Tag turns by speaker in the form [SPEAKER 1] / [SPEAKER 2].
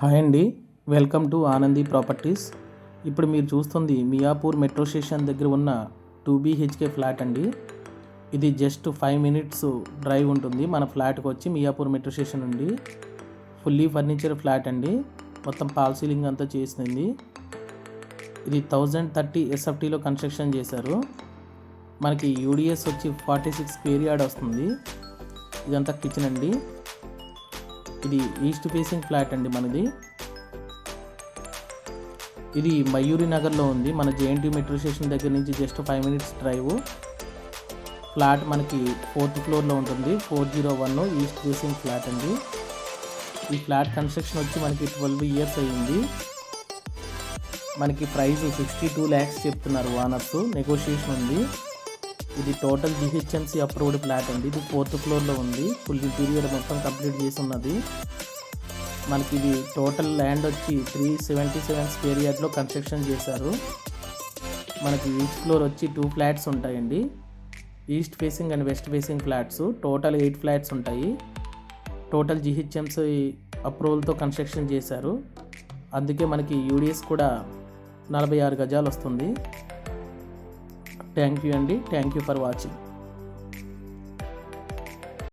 [SPEAKER 1] Hi అండి, welcome to Anandi properties. ఇప్పుడు మీరు చూస్తుంది మియాపూర్ మెట్రో స్టేషన్ దగ్గర ఉన్న 2 BHK ఫ్లాట్ అండి. ఇది జస్ట్ 5 minutes డ్రైవ్ ఉంటుంది మన ఫ్లాట్కి వచ్చి మియాపూర్ మెట్రో స్టేషన్ నుండి. ఫుల్లీ ఫర్నిచర్ ఫ్లాట్ అండి, మొత్తం పాల్ సీలింగ్ అంతా చేసింది. ఇది 1030 SFTలో కన్స్ట్రక్షన్ చేశారు. మనకి UDS వచ్చి 46 స్క్వేర్ యార్డ్ వస్తుంది. ఇదంతా కిచెన్ అండి. ఇది ఈస్ట్ ఫేసింగ్ ఫ్లాట్ అండి మనది. ఇది మయూరి నగర్లో ఉంది, మన JNT మెట్రో స్టేషన్ దగ్గర నుంచి జస్ట్ 5 minutes డ్రైవ్. ఫ్లాట్ మనకి 4th floorలో ఉంటుంది. 401 ఈస్ట్ ఫేసింగ్ ఫ్లాట్ అండి. ఈ ఫ్లాట్ కన్స్ట్రక్షన్ వచ్చి మనకి 12 years అయ్యింది. మనకి ప్రైస్ 62 lakhs చెప్తున్నారు ఓనర్స్, నెగోషియేషన్ ఉంది. ఇది టోటల్ GHMC అప్రూవ్డ్ ఫ్లాట్ అండి. ఇది 4th floorలో ఉంది. ఫుల్ ఇంటీరియర్ మొత్తం కంప్లీట్ చేసి ఉన్నది. మనకి ఇది టోటల్ ల్యాండ్ వచ్చి 377 స్క్వేర్ యార్డ్లో కన్స్ట్రక్షన్ చేశారు. మనకి ఈచ్ ఫ్లోర్ వచ్చి 2 flats ఉంటాయండి. East facing and west facing flats, total 8 flats ఉంటాయి. టోటల్ GHMC అప్రూవల్తో కన్స్ట్రక్షన్ చేశారు. అందుకే మనకి UDS కూడా 46 గజాలు వస్తుంది. థ్యాంక్ యూ అండి, థ్యాంక్ యూ ఫర్ వాచింగ్.